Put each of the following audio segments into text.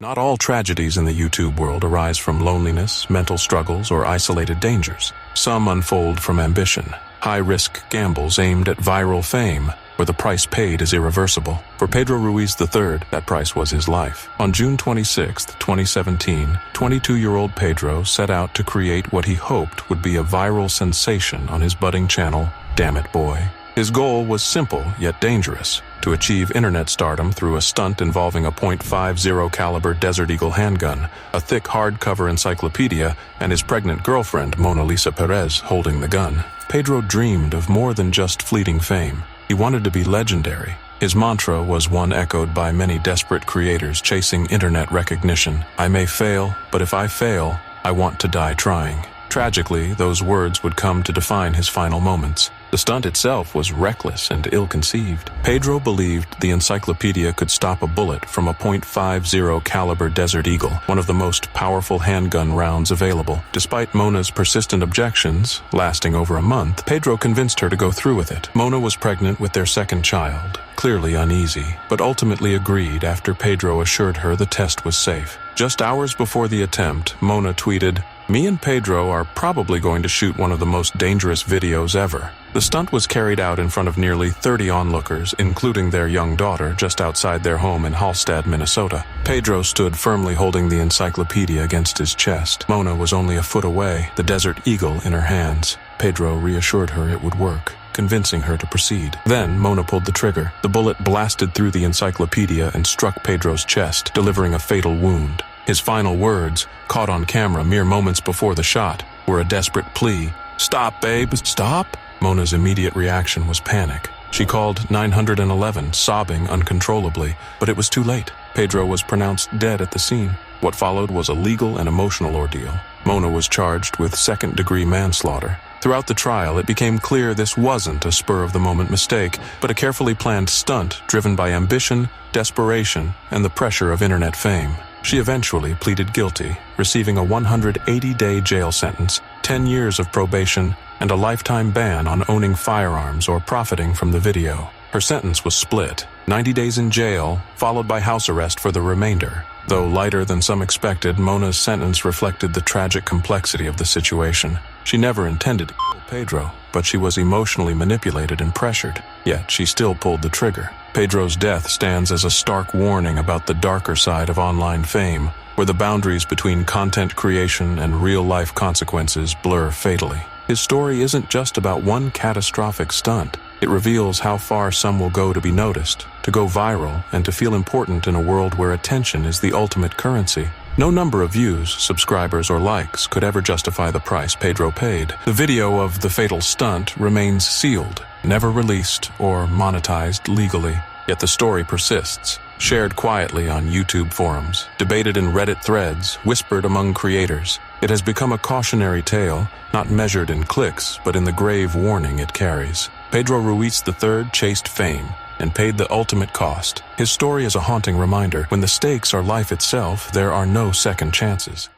Not all tragedies in the YouTube world arise from loneliness, mental struggles, or isolated dangers. Some unfold from ambition, high-risk gambles aimed at viral fame, where the price paid is irreversible. For Pedro Ruiz III, that price was his life. On June 26, 2017, 22-year-old Pedro set out to create what he hoped would be a viral sensation on his budding channel, Damn It Boy. His goal was simple yet dangerous: to achieve internet stardom through a stunt involving a .50 caliber Desert Eagle handgun, a thick hardcover encyclopedia, and his pregnant girlfriend Mona Lisa Perez holding the gun. Pedro dreamed of more than just fleeting fame. He wanted to be legendary. His mantra was one echoed by many desperate creators chasing internet recognition: I may fail, but if I fail, I want to die trying. Tragically, those words would come to define his final moments. The stunt itself was reckless and ill-conceived. Pedro believed the encyclopedia could stop a bullet from a .50 caliber Desert Eagle, one of the most powerful handgun rounds available. Despite Mona's persistent objections, lasting over a month, Pedro convinced her to go through with it. Mona was pregnant with their second child, clearly uneasy, but ultimately agreed after Pedro assured her the test was safe. Just hours before the attempt, Mona tweeted, "Me and Pedro are probably going to shoot one of the most dangerous videos ever." The stunt was carried out in front of nearly 30 onlookers, including their young daughter, just outside their home in Hallstatt, Minnesota. Pedro stood firmly holding the encyclopedia against his chest. Mona was only a foot away, the Desert Eagle in her hands. Pedro reassured her it would work, convincing her to proceed. Then Mona pulled the trigger. The bullet blasted through the encyclopedia and struck Pedro's chest, delivering a fatal wound. His final words, caught on camera mere moments before the shot, were a desperate plea. "Stop, babe, stop!" Mona's immediate reaction was panic. She called 911, sobbing uncontrollably, but it was too late. Pedro was pronounced dead at the scene. What followed was a legal and emotional ordeal. Mona was charged with second-degree manslaughter. Throughout the trial, it became clear this wasn't a spur-of-the-moment mistake, but a carefully planned stunt driven by ambition, desperation, and the pressure of internet fame. She eventually pleaded guilty, receiving a 180-day jail sentence, 10 years of probation, and a lifetime ban on owning firearms or profiting from the video. Her sentence was split, 90 days in jail, followed by house arrest for the remainder. Though lighter than some expected, Mona's sentence reflected the tragic complexity of the situation. She never intended to kill Pedro, but she was emotionally manipulated and pressured. Yet she still pulled the trigger. Pedro's death stands as a stark warning about the darker side of online fame, where the boundaries between content creation and real-life consequences blur fatally. His story isn't just about one catastrophic stunt. It reveals how far some will go to be noticed, to go viral, and to feel important in a world where attention is the ultimate currency. No number of views, subscribers, or likes could ever justify the price Pedro paid. The video of the fatal stunt remains sealed, never released or monetized legally. Yet the story persists, shared quietly on YouTube forums, debated in Reddit threads, whispered among creators. It has become a cautionary tale, not measured in clicks, but in the grave warning it carries. Pedro Ruiz III chased fame and paid the ultimate cost. His story is a haunting reminder: when the stakes are life itself, there are no second chances.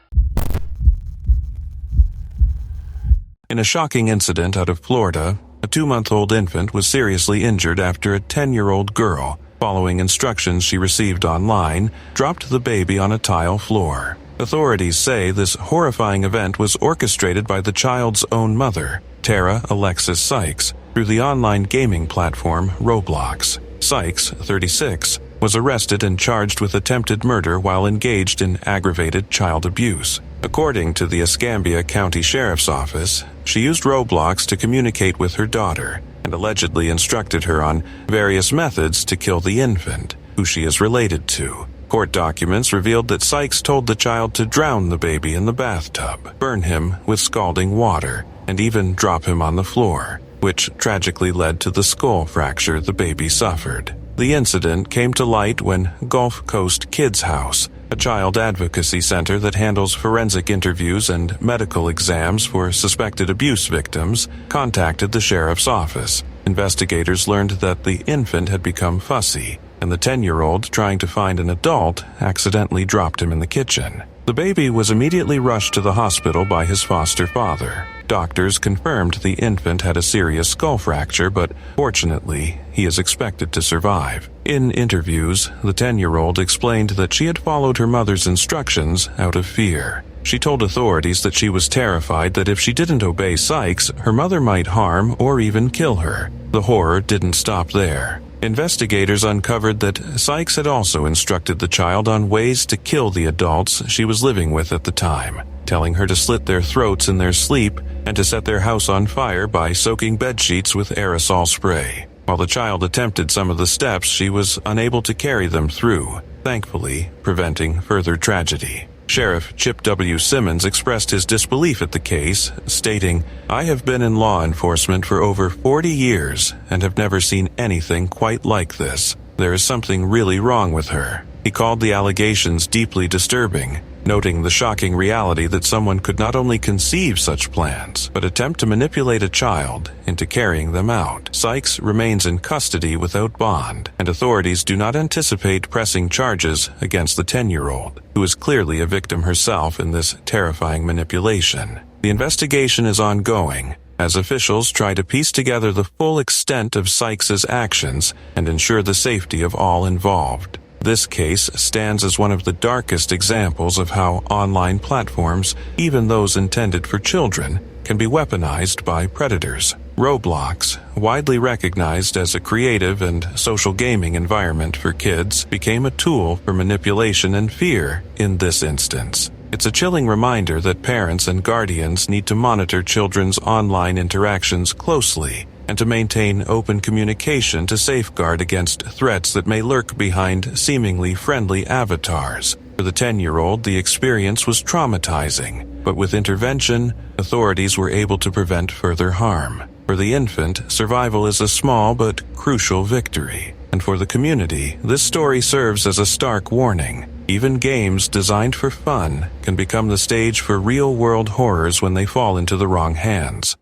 In a shocking incident out of Florida, a 2-month-old infant was seriously injured after a 10-year-old girl, following instructions she received online, dropped the baby on a tile floor. Authorities say this horrifying event was orchestrated by the child's own mother, Tara Alexis Sykes, through the online gaming platform Roblox. Sykes, 36, was arrested and charged with attempted murder while engaged in aggravated child abuse. According to the Escambia County Sheriff's Office, she used Roblox to communicate with her daughter and allegedly instructed her on various methods to kill the infant, who she is related to. Court documents revealed that Sykes told the child to drown the baby in the bathtub, burn him with scalding water, and even drop him on the floor, which tragically led to the skull fracture the baby suffered. The incident came to light when Gulf Coast Kids House, a child advocacy center that handles forensic interviews and medical exams for suspected abuse victims, contacted the sheriff's office. Investigators learned that the infant had become fussy, and the 10-year-old, trying to find an adult, accidentally dropped him in the kitchen. The baby was immediately rushed to the hospital by his foster father. Doctors confirmed the infant had a serious skull fracture, but fortunately, he is expected to survive. In interviews, the 10-year-old explained that she had followed her mother's instructions out of fear. She told authorities that she was terrified that if she didn't obey Sykes, her mother might harm or even kill her. The horror didn't stop there. Investigators uncovered that Sykes had also instructed the child on ways to kill the adults she was living with at the time, telling her to slit their throats in their sleep and to set their house on fire by soaking bedsheets with aerosol spray. While the child attempted some of the steps, she was unable to carry them through, thankfully preventing further tragedy. Sheriff Chip W. Simmons expressed his disbelief at the case, stating, "I have been in law enforcement for over 40 years and have never seen anything quite like this. There is something really wrong with her." He called the allegations deeply disturbing, noting the shocking reality that someone could not only conceive such plans, but attempt to manipulate a child into carrying them out. Sykes remains in custody without bond, and authorities do not anticipate pressing charges against the 10-year-old, who is clearly a victim herself in this terrifying manipulation. The investigation is ongoing, as officials try to piece together the full extent of Sykes' actions and ensure the safety of all involved. This case stands as one of the darkest examples of how online platforms, even those intended for children, can be weaponized by predators. Roblox, widely recognized as a creative and social gaming environment for kids, became a tool for manipulation and fear in this instance. It's a chilling reminder that parents and guardians need to monitor children's online interactions closely and to maintain open communication to safeguard against threats that may lurk behind seemingly friendly avatars. For the 10-year-old, the experience was traumatizing, but with intervention, authorities were able to prevent further harm. For the infant, survival is a small but crucial victory. And for the community, this story serves as a stark warning. Even games designed for fun can become the stage for real-world horrors when they fall into the wrong hands.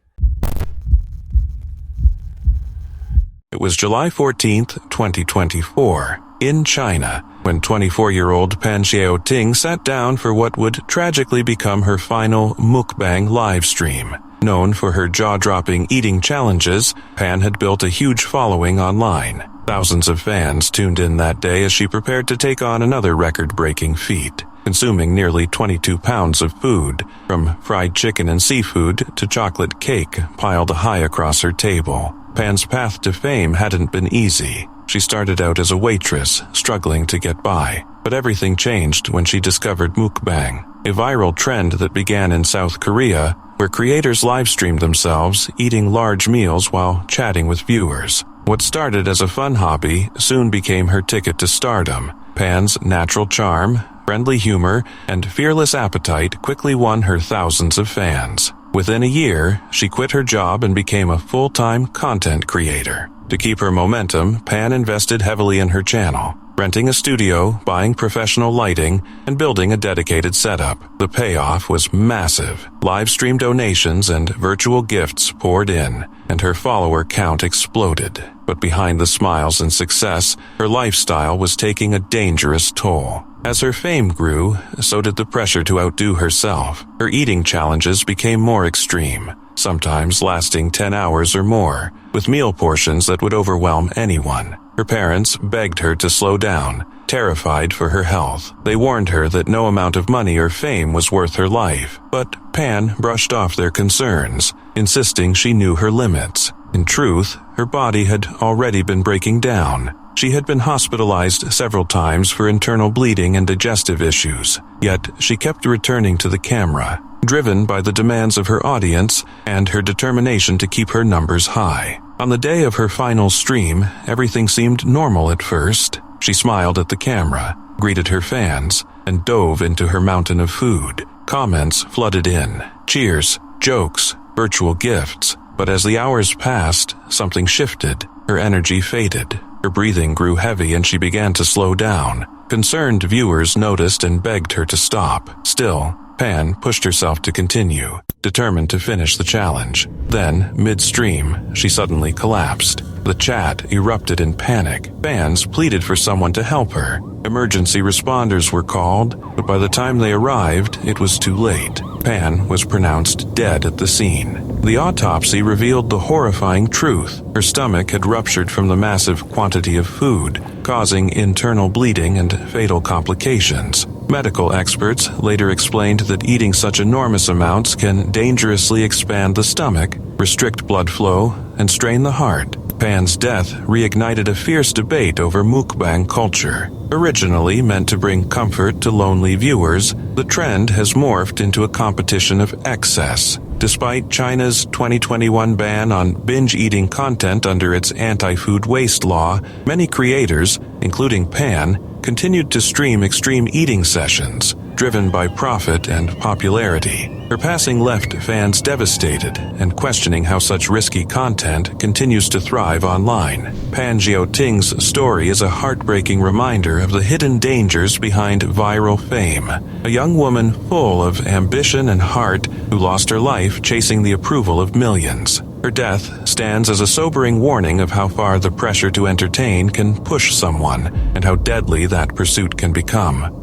It was July 14, 2024, in China, when 24-year-old Pan Xiaoting sat down for what would tragically become her final mukbang livestream. Known for her jaw-dropping eating challenges, Pan had built a huge following online. Thousands of fans tuned in that day as she prepared to take on another record-breaking feat, consuming nearly 22 pounds of food, from fried chicken and seafood to chocolate cake piled high across her table. Pan's path to fame hadn't been easy. She started out as a waitress, struggling to get by. But everything changed when she discovered mukbang, a viral trend that began in South Korea, where creators live-streamed themselves eating large meals while chatting with viewers. What started as a fun hobby soon became her ticket to stardom. Pan's natural charm, friendly humor, and fearless appetite quickly won her thousands of fans. Within a year, she quit her job and became a full-time content creator. To keep her momentum, Pan invested heavily in her channel, renting a studio, buying professional lighting, and building a dedicated setup. The payoff was massive. Live stream donations and virtual gifts poured in, and her follower count exploded. But behind the smiles and success, her lifestyle was taking a dangerous toll. As her fame grew, so did the pressure to outdo herself. Her eating challenges became more extreme, sometimes lasting 10 hours or more, with meal portions that would overwhelm anyone. Her parents begged her to slow down, terrified for her health. They warned her that no amount of money or fame was worth her life, but Pan brushed off their concerns, insisting she knew her limits. In truth, her body had already been breaking down. She had been hospitalized several times for internal bleeding and digestive issues, yet she kept returning to the camera, driven by the demands of her audience and her determination to keep her numbers high. On the day of her final stream, everything seemed normal at first. She smiled at the camera, greeted her fans, and dove into her mountain of food. Comments flooded in, cheers, jokes, virtual gifts. But as the hours passed, something shifted. Her energy faded. Her breathing grew heavy and she began to slow down. Concerned viewers noticed and begged her to stop. Still, Pan pushed herself to continue, determined to finish the challenge. Then, midstream, she suddenly collapsed. The chat erupted in panic. Fans pleaded for someone to help her. Emergency responders were called, but by the time they arrived, it was too late. Pan was pronounced dead at the scene. The autopsy revealed the horrifying truth. Her stomach had ruptured from the massive quantity of food, causing internal bleeding and fatal complications. Medical experts later explained that eating such enormous amounts can dangerously expand the stomach, restrict blood flow, and strain the heart. Pan's death reignited a fierce debate over mukbang culture. Originally meant to bring comfort to lonely viewers, the trend has morphed into a competition of excess. Despite China's 2021 ban on binge-eating content under its anti-food waste law, many creators, including Pan, continued to stream extreme eating sessions, driven by profit and popularity. Her passing left fans devastated and questioning how such risky content continues to thrive online. Pan Ting's story is a heartbreaking reminder of the hidden dangers behind viral fame. A young woman full of ambition and heart who lost her life chasing the approval of millions. Her death stands as a sobering warning of how far the pressure to entertain can push someone and how deadly that pursuit can become.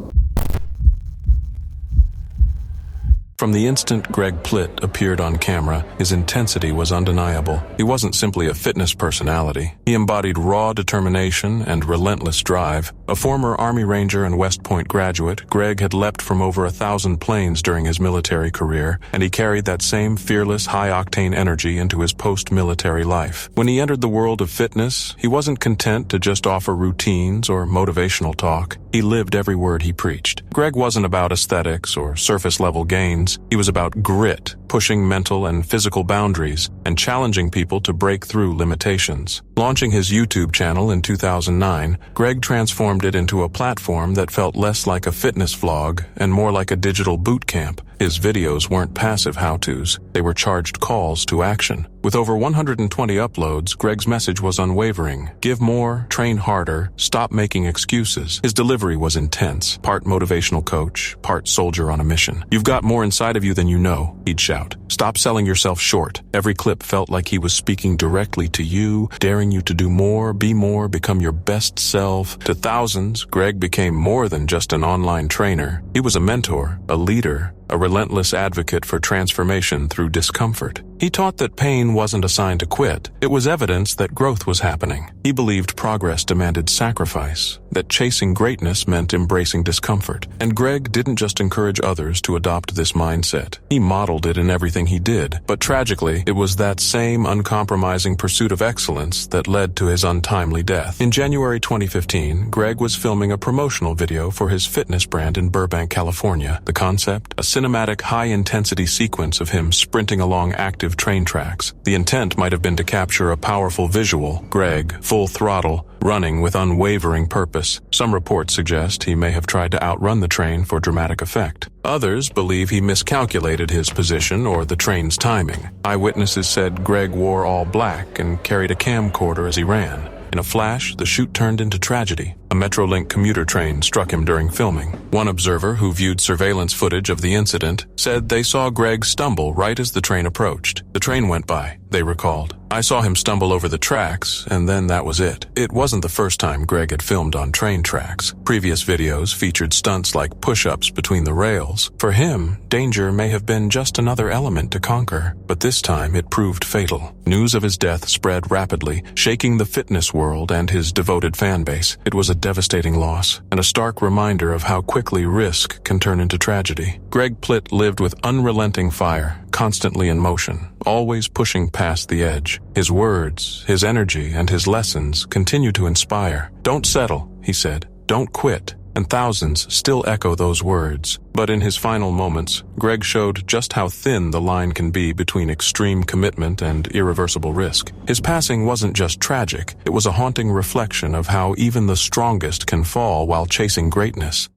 From the instant Greg Plitt appeared on camera, his intensity was undeniable. He wasn't simply a fitness personality. He embodied raw determination and relentless drive. A former Army Ranger and West Point graduate, Greg had leapt from over 1,000 planes during his military career, and he carried that same fearless, high-octane energy into his post-military life. When he entered the world of fitness, he wasn't content to just offer routines or motivational talk. He lived every word he preached. Greg wasn't about aesthetics or surface-level gains. He was about grit, pushing mental and physical boundaries, and challenging people to break through limitations. Launching his YouTube channel in 2009, Greg transformed it into a platform that felt less like a fitness vlog and more like a digital boot camp. His videos weren't passive how-tos, they were charged calls to action. With over 120 uploads, Greg's message was unwavering. Give more, train harder, stop making excuses. His delivery was intense, part motivational coach, part soldier on a mission. You've got more inside of you than you know, he'd shout. Stop selling yourself short. Every clip felt like he was speaking directly to you, daring you to do more, become your best self. To thousands, Greg became more than just an online trainer. He was a mentor, a leader, a relentless advocate for transformation through discomfort. He taught that pain wasn't a sign to quit. It was evidence that growth was happening. He believed progress demanded sacrifice, that chasing greatness meant embracing discomfort. And Greg didn't just encourage others to adopt this mindset. He modeled it in everything he did. But tragically, it was that same uncompromising pursuit of excellence that led to his untimely death. In January 2015, Greg was filming a promotional video for his fitness brand in Burbank, California. The concept? A cinematic, high-intensity sequence of him sprinting along active train tracks. The intent might have been to capture a powerful visual, Greg, full throttle, running with unwavering purpose. Some reports suggest he may have tried to outrun the train for dramatic effect. Others believe he miscalculated his position or the train's timing. Eyewitnesses said Greg wore all black and carried a camcorder as he ran. In a flash, the shoot turned into tragedy. A Metrolink commuter train struck him during filming. One observer who viewed surveillance footage of the incident said they saw Greg stumble right as the train approached. The train went by, they recalled. I saw him stumble over the tracks, and then that was it. It wasn't the first time Greg had filmed on train tracks. Previous videos featured stunts like push-ups between the rails. For him, danger may have been just another element to conquer, but this time it proved fatal. News of his death spread rapidly, shaking the fitness world and his devoted fan base. It was a devastating loss, and a stark reminder of how quickly risk can turn into tragedy. Greg Plitt lived with unrelenting fire, constantly in motion, always pushing past the edge. His words, his energy, and his lessons continue to inspire. Don't settle, he said. Don't quit. And thousands still echo those words. But in his final moments, Greg showed just how thin the line can be between extreme commitment and irreversible risk. His passing wasn't just tragic, it was a haunting reflection of how even the strongest can fall while chasing greatness.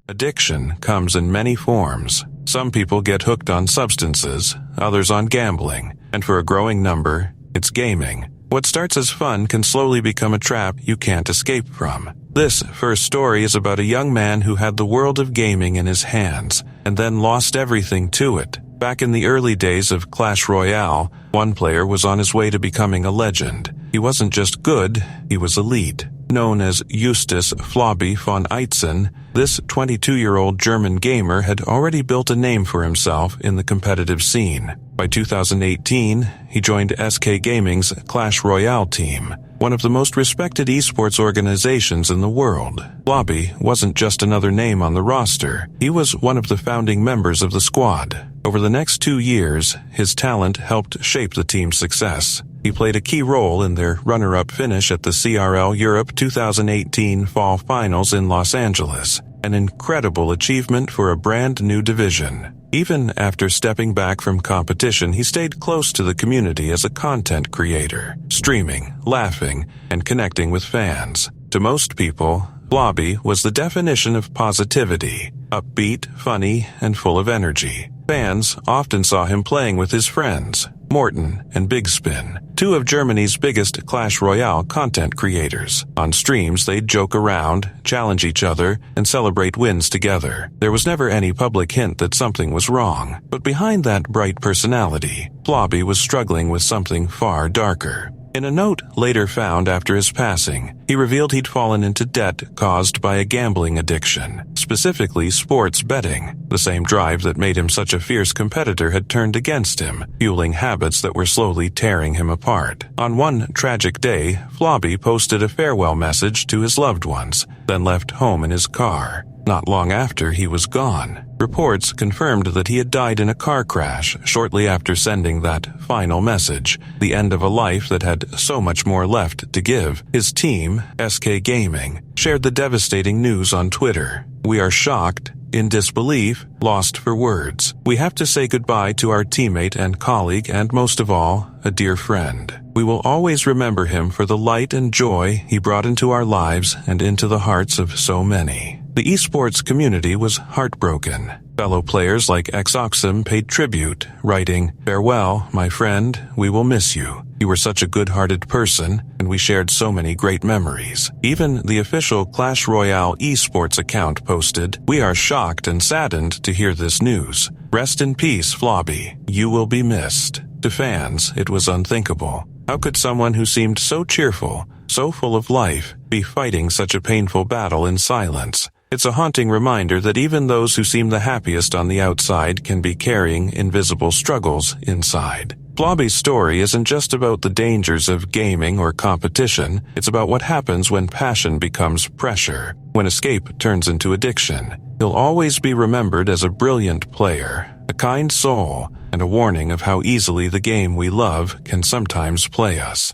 Addiction comes in many forms. Some people get hooked on substances, others on gambling, and for a growing number, it's gaming. What starts as fun can slowly become a trap you can't escape from. This first story is about a young man who had the world of gaming in his hands, and then lost everything to it. Back in the early days of Clash Royale, one player was on his way to becoming a legend. He wasn't just good, he was elite. Known as Justus Flobby von Eitzen, this 22-year-old German gamer had already built a name for himself in the competitive scene. By 2018, he joined SK Gaming's Clash Royale team, one of the most respected esports organizations in the world. Flobby wasn't just another name on the roster, he was one of the founding members of the squad. Over the next 2 years, his talent helped shape the team's success. He played a key role in their runner-up finish at the CRL Europe 2018 Fall Finals in Los Angeles, an incredible achievement for a brand new division. Even after stepping back from competition, he stayed close to the community as a content creator, streaming, laughing, and connecting with fans. To most people, Flobby was the definition of positivity, upbeat, funny, and full of energy. Fans often saw him playing with his friends, Morten and Big Spin, two of Germany's biggest Clash Royale content creators. On streams, they'd joke around, challenge each other, and celebrate wins together. There was never any public hint that something was wrong. But behind that bright personality, Flobby was struggling with something far darker. In a note later found after his passing, he revealed he'd fallen into debt caused by a gambling addiction, specifically sports betting. The same drive that made him such a fierce competitor had turned against him, fueling habits that were slowly tearing him apart. On one tragic day, Flobby posted a farewell message to his loved ones, then left home in his car. Not long after, he was gone. Reports confirmed that he had died in a car crash shortly after sending that final message, the end of a life that had so much more left to give. His team, SK Gaming, shared the devastating news on Twitter. "We are shocked, in disbelief, lost for words. We have to say goodbye to our teammate and colleague and, most of all, a dear friend. We will always remember him for the light and joy he brought into our lives and into the hearts of so many." The esports community was heartbroken. Fellow players like Xoxum paid tribute, writing, "Farewell, my friend, we will miss you. You were such a good-hearted person, and we shared so many great memories." Even the official Clash Royale esports account posted, "We are shocked and saddened to hear this news. Rest in peace, Flobby. You will be missed." To fans, it was unthinkable. How could someone who seemed so cheerful, so full of life, be fighting such a painful battle in silence? It's a haunting reminder that even those who seem the happiest on the outside can be carrying invisible struggles inside. Flobby's story isn't just about the dangers of gaming or competition, it's about what happens when passion becomes pressure, when escape turns into addiction. He'll always be remembered as a brilliant player, a kind soul, and a warning of how easily the game we love can sometimes play us.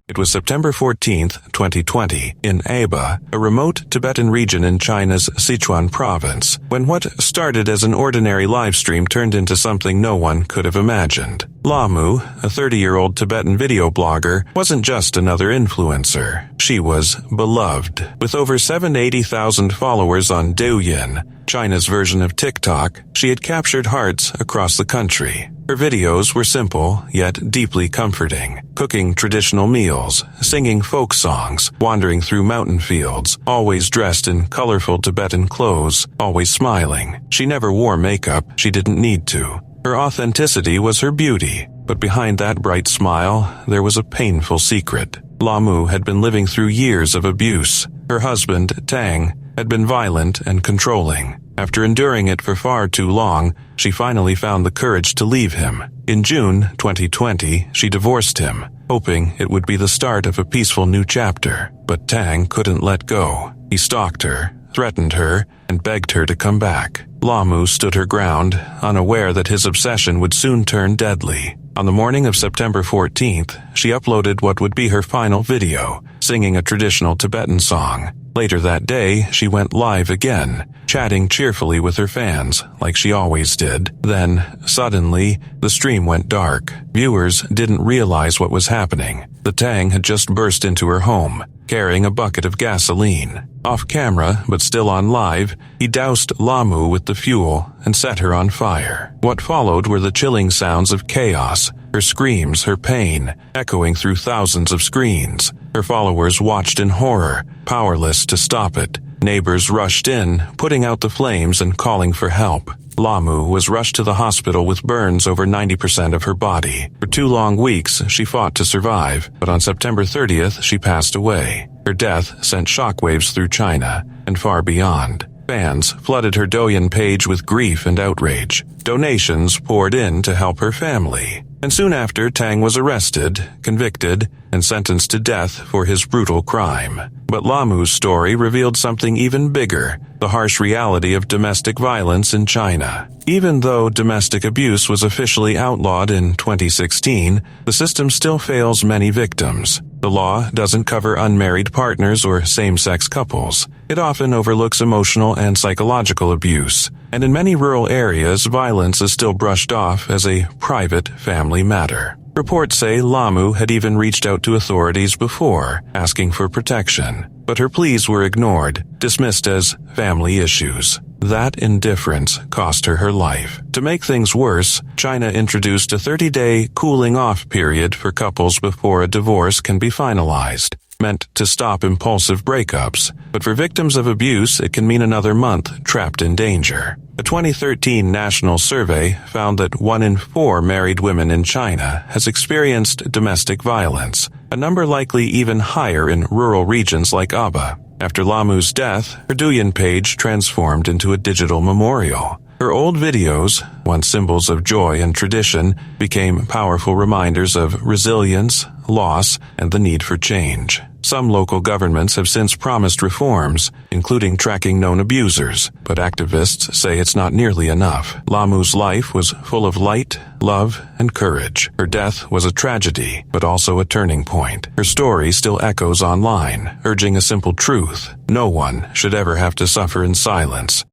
It was September 14th, 2020, in Aba, a remote Tibetan region in China's Sichuan province, when what started as an ordinary livestream turned into something no one could have imagined. Lamu, a 30-year-old Tibetan video blogger, wasn't just another influencer. She was beloved. With over 780,000 followers on Douyin, China's version of TikTok, she had captured hearts across the country. Her videos were simple, yet deeply comforting. Cooking traditional meals, singing folk songs, wandering through mountain fields, always dressed in colorful Tibetan clothes, always smiling. She never wore makeup, she didn't need to. Her authenticity was her beauty, but behind that bright smile, there was a painful secret. Lamu had been living through years of abuse. Her husband, Tang, had been violent and controlling. After enduring it for far too long, she finally found the courage to leave him. In June 2020, she divorced him, hoping it would be the start of a peaceful new chapter. But Tang couldn't let go. He stalked her, threatened her, and begged her to come back. Lamu stood her ground, unaware that his obsession would soon turn deadly. On the morning of September 14th, she uploaded what would be her final video, singing a traditional Tibetan song. Later that day, she went live again, chatting cheerfully with her fans, like she always did. Then, suddenly, the stream went dark. Viewers didn't realize what was happening. The Tang had just burst into her home, carrying a bucket of gasoline. Off camera, but still on live, he doused Lamu with the fuel and set her on fire. What followed were the chilling sounds of chaos, her screams, her pain, echoing through thousands of screens. Her followers watched in horror, powerless to stop it. Neighbors rushed in, putting out the flames and calling for help. Lamu was rushed to the hospital with burns over 90% of her body. For 2 long weeks, she fought to survive, but on September 30th, she passed away. Her death sent shockwaves through China and far beyond. Fans flooded her Douyin page with grief and outrage. Donations poured in to help her family. And soon after, Tang was arrested, convicted, and sentenced to death for his brutal crime. But Lamu's story revealed something even bigger, the harsh reality of domestic violence in China. Even though domestic abuse was officially outlawed in 2016, the system still fails many victims. The law doesn't cover unmarried partners or same-sex couples. It often overlooks emotional and psychological abuse. And in many rural areas, violence is still brushed off as a private family matter. Reports say Lamu had even reached out to authorities before, asking for protection. But her pleas were ignored, dismissed as family issues. That indifference cost her her life. To make things worse, China introduced a 30-day cooling-off period for couples before a divorce can be finalized, meant to stop impulsive breakups. But for victims of abuse, it can mean another month trapped in danger. A 2013 national survey found that 1 in 4 married women in China has experienced domestic violence, a number likely even higher in rural regions like Aba. After Lamu's death, her Douyin page transformed into a digital memorial. Her old videos, once symbols of joy and tradition, became powerful reminders of resilience, loss, and the need for change. Some local governments have since promised reforms, including tracking known abusers, but activists say it's not nearly enough. Lamu's life was full of light, love, and courage. Her death was a tragedy, but also a turning point. Her story still echoes online, urging a simple truth: no one should ever have to suffer in silence.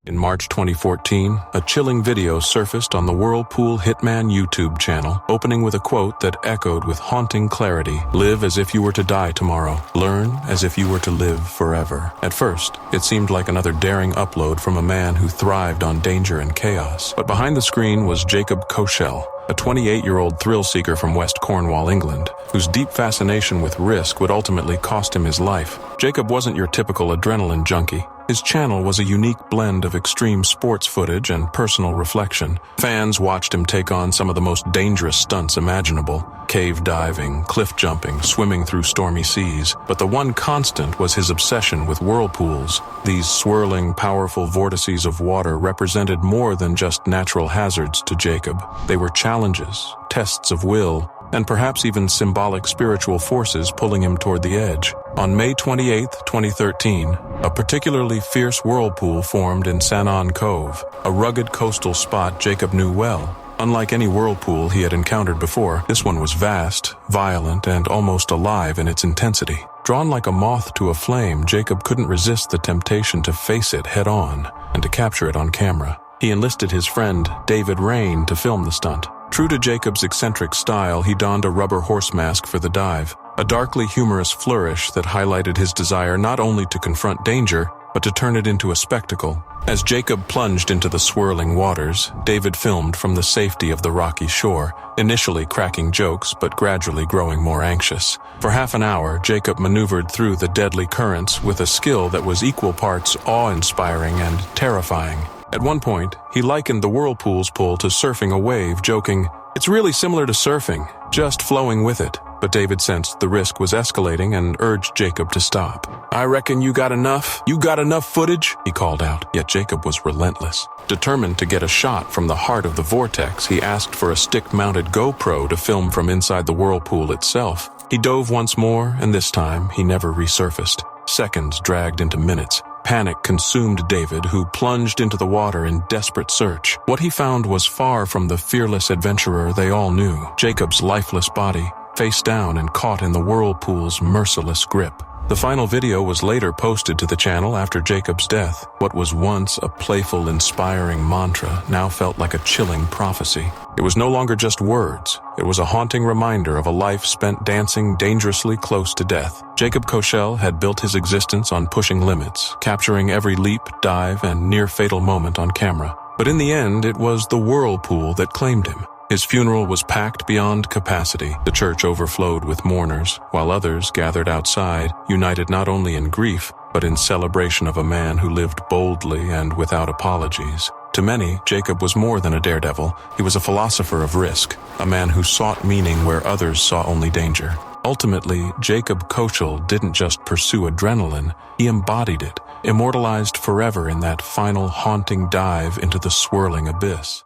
In March 2014, a chilling video surfaced on the Whirlpool Hitman YouTube channel, opening with a quote that echoed with haunting clarity: "Live as if you were to die tomorrow. Learn as if you were to live forever." At first, it seemed like another daring upload from a man who thrived on danger and chaos. But behind the screen was Jacob Koschel, a 28-year-old thrill-seeker from West Cornwall, England, whose deep fascination with risk would ultimately cost him his life. Jacob wasn't your typical adrenaline junkie. His channel was a unique blend of extreme sports footage and personal reflection. Fans watched him take on some of the most dangerous stunts imaginable: cave diving, cliff jumping, swimming through stormy seas. But the one constant was his obsession with whirlpools. These swirling, powerful vortices of water represented more than just natural hazards to Jacob. They were challenges, tests of will, and perhaps even symbolic spiritual forces pulling him toward the edge. On May 28, 2013, a particularly fierce whirlpool formed in Sanon Cove, a rugged coastal spot Jacob knew well. Unlike any whirlpool he had encountered before, this one was vast, violent, and almost alive in its intensity. Drawn like a moth to a flame, Jacob couldn't resist the temptation to face it head-on and to capture it on camera. He enlisted his friend, David Rain, to film the stunt. True to Jacob's eccentric style, he donned a rubber horse mask for the dive, a darkly humorous flourish that highlighted his desire not only to confront danger, but to turn it into a spectacle. As Jacob plunged into the swirling waters, David filmed from the safety of the rocky shore, initially cracking jokes but gradually growing more anxious. For half an hour, Jacob maneuvered through the deadly currents with a skill that was equal parts awe-inspiring and terrifying. At one point, he likened the whirlpool's pull to surfing a wave, joking, "It's really similar to surfing, just flowing with it." But David sensed the risk was escalating and urged Jacob to stop. "I reckon you got enough? You got enough footage?" he called out. Yet Jacob was relentless. Determined to get a shot from the heart of the vortex, he asked for a stick-mounted GoPro to film from inside the whirlpool itself. He dove once more, and this time he never resurfaced. Seconds dragged into minutes. Panic consumed David, who plunged into the water in desperate search. What he found was far from the fearless adventurer they all knew. Jacob's lifeless body, face down and caught in the whirlpool's merciless grip. The final video was later posted to the channel after Jacob's death. What was once a playful, inspiring mantra now felt like a chilling prophecy. It was no longer just words. It was a haunting reminder of a life spent dancing dangerously close to death. Jacob Koschel had built his existence on pushing limits, capturing every leap, dive, and near-fatal moment on camera. But in the end, it was the whirlpool that claimed him. His funeral was packed beyond capacity. The church overflowed with mourners, while others gathered outside, united not only in grief, but in celebration of a man who lived boldly and without apologies. To many, Jacob was more than a daredevil. He was a philosopher of risk, a man who sought meaning where others saw only danger. Ultimately, Jacob Kochel didn't just pursue adrenaline, he embodied it, immortalized forever in that final haunting dive into the swirling abyss.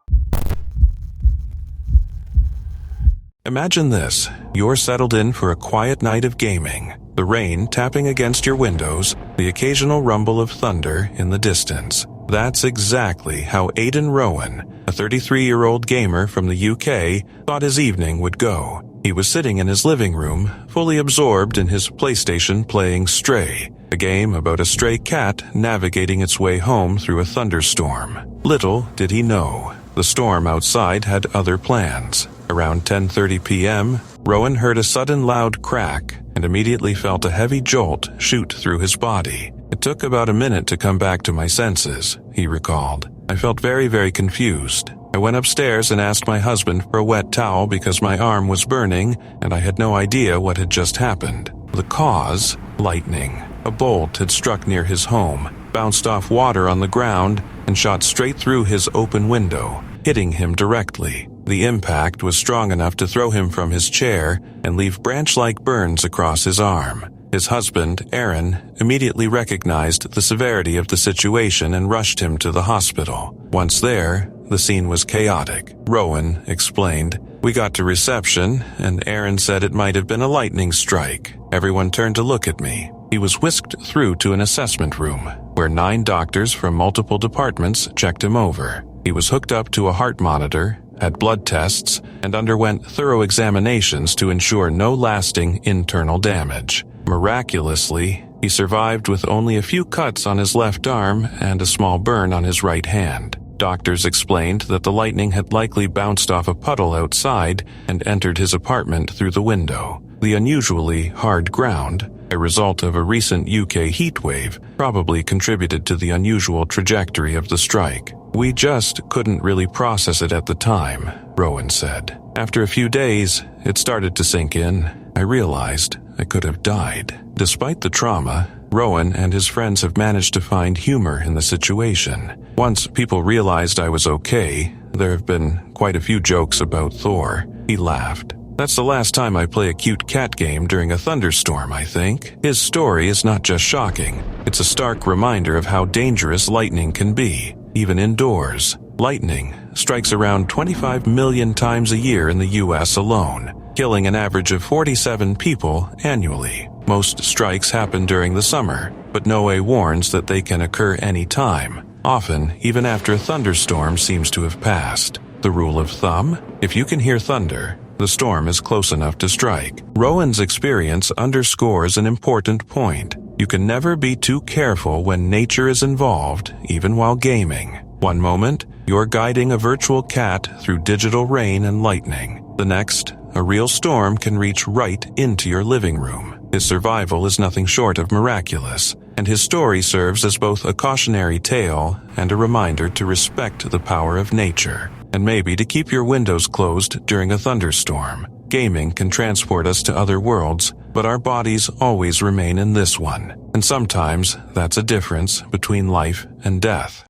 Imagine this. You're settled in for a quiet night of gaming. The rain tapping against your windows, the occasional rumble of thunder in the distance. That's exactly how Aidan Rowan, a 33-year-old gamer from the UK, thought his evening would go. He was sitting in his living room, fully absorbed in his PlayStation playing Stray, a game about a stray cat navigating its way home through a thunderstorm. Little did he know, the storm outside had other plans. Around 10:30 p.m., Rowan heard a sudden loud crack and immediately felt a heavy jolt shoot through his body. It took about a minute to come back to my senses, he recalled. I felt very confused. I went upstairs and asked my husband for a wet towel because my arm was burning and I had no idea what had just happened. The cause? Lightning. A bolt had struck near his home, bounced off water on the ground, and shot straight through his open window, hitting him directly. The impact was strong enough to throw him from his chair and leave branch-like burns across his arm. His husband, Aaron, immediately recognized the severity of the situation and rushed him to the hospital. Once there, the scene was chaotic. Rowan explained, "We got to reception, and Aaron said it might have been a lightning strike. Everyone turned to look at me. He was whisked through to an assessment room, where 9 doctors from multiple departments checked him over. He was hooked up to a heart monitor, had blood tests, and underwent thorough examinations to ensure no lasting internal damage. Miraculously, he survived with only a few cuts on his left arm and a small burn on his right hand. Doctors explained that the lightning had likely bounced off a puddle outside and entered his apartment through the window. The unusually hard ground, a result of a recent UK heatwave, probably contributed to the unusual trajectory of the strike. We just couldn't really process it at the time," Rowan said. "After a few days, it started to sink in. I realized I could have died." Despite the trauma, Rowan and his friends have managed to find humor in the situation. Once people realized I was okay, there have been quite a few jokes about Thor. He laughed. "That's the last time I play a cute cat game during a thunderstorm, I think." His story is not just shocking, it's a stark reminder of how dangerous lightning can be, even indoors. Lightning strikes around 25 million times a year in the US alone, killing an average of 47 people annually. Most strikes happen during the summer, but NOAA warns that they can occur any time, often even after a thunderstorm seems to have passed. The rule of thumb? If you can hear thunder, the storm is close enough to strike. Rowan's experience underscores an important point. You can never be too careful when nature is involved, even while gaming. One moment, you're guiding a virtual cat through digital rain and lightning. The next, a real storm can reach right into your living room. His survival is nothing short of miraculous, and his story serves as both a cautionary tale and a reminder to respect the power of nature, and maybe to keep your windows closed during a thunderstorm. Gaming can transport us to other worlds, but our bodies always remain in this one, and sometimes that's a difference between life and death.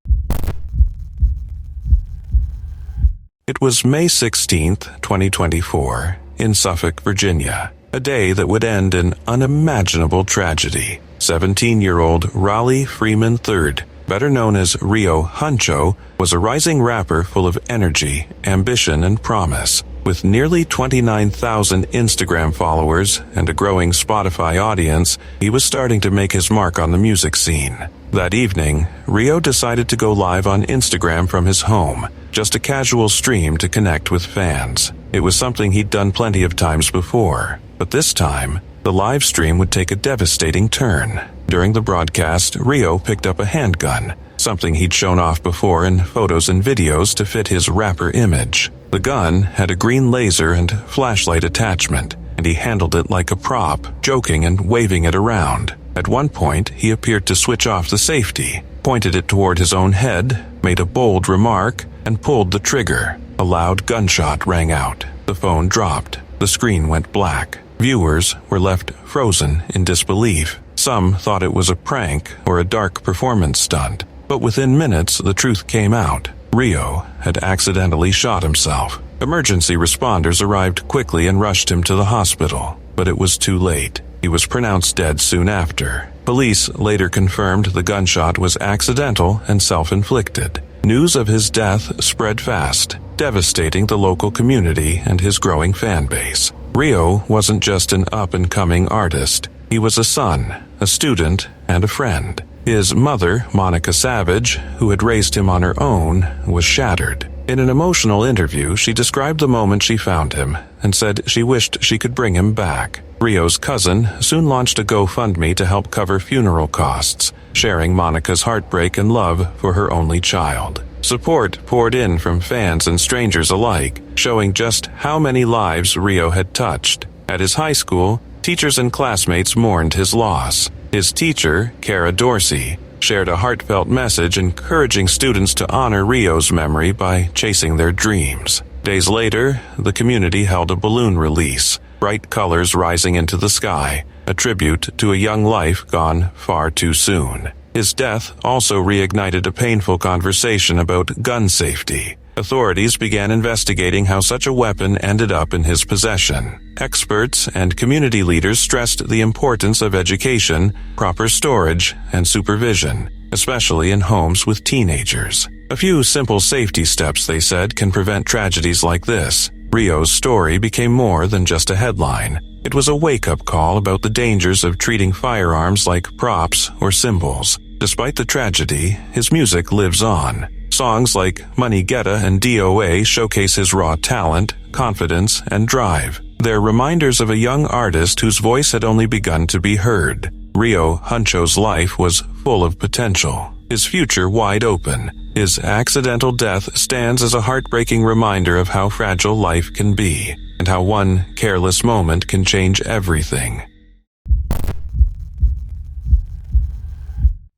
It was May 16th, 2024, in Suffolk, Virginia, a day that would end in unimaginable tragedy. 17-year-old Raleigh Freeman III, better known as Rio Huncho, was a rising rapper full of energy, ambition, and promise. With nearly 29,000 Instagram followers and a growing Spotify audience, he was starting to make his mark on the music scene. That evening, Rio decided to go live on Instagram from his home, just a casual stream to connect with fans. It was something he'd done plenty of times before, but this time, the live stream would take a devastating turn. During the broadcast, Rio picked up a handgun, something he'd shown off before in photos and videos to fit his rapper image. The gun had a green laser and flashlight attachment, and he handled it like a prop, joking and waving it around. At one point, he appeared to switch off the safety, pointed it toward his own head, made a bold remark, and pulled the trigger. A loud gunshot rang out. The phone dropped. The screen went black. Viewers were left frozen in disbelief. Some thought it was a prank or a dark performance stunt, but within minutes the truth came out. Rio had accidentally shot himself. Emergency responders arrived quickly and rushed him to the hospital, but it was too late. He was pronounced dead soon after. Police later confirmed the gunshot was accidental and self-inflicted. News of his death spread fast, devastating the local community and his growing fan base. Rio wasn't just an up-and-coming artist. He was a son, a student, and a friend. His mother, Monica Savage, who had raised him on her own, was shattered. In an emotional interview, she described the moment she found him and said she wished she could bring him back. Rio's cousin soon launched a GoFundMe to help cover funeral costs, sharing Monica's heartbreak and love for her only child. Support poured in from fans and strangers alike, showing just how many lives Rio had touched. At his high school, teachers and classmates mourned his loss. His teacher, Cara Dorsey, shared a heartfelt message encouraging students to honor Rio's memory by chasing their dreams. Days later, the community held a balloon release, bright colors rising into the sky, a tribute to a young life gone far too soon. His death also reignited a painful conversation about gun safety. Authorities began investigating how such a weapon ended up in his possession. Experts and community leaders stressed the importance of education, proper storage, and supervision, especially in homes with teenagers. A few simple safety steps, they said, can prevent tragedies like this. Rio's story became more than just a headline. It was a wake-up call about the dangers of treating firearms like props or symbols. Despite the tragedy, his music lives on. Songs like Money Getta and DOA showcase his raw talent, confidence, and drive. They're reminders of a young artist whose voice had only begun to be heard. Rio Huncho's life was full of potential, his future wide open. His accidental death stands as a heartbreaking reminder of how fragile life can be, and how one careless moment can change everything.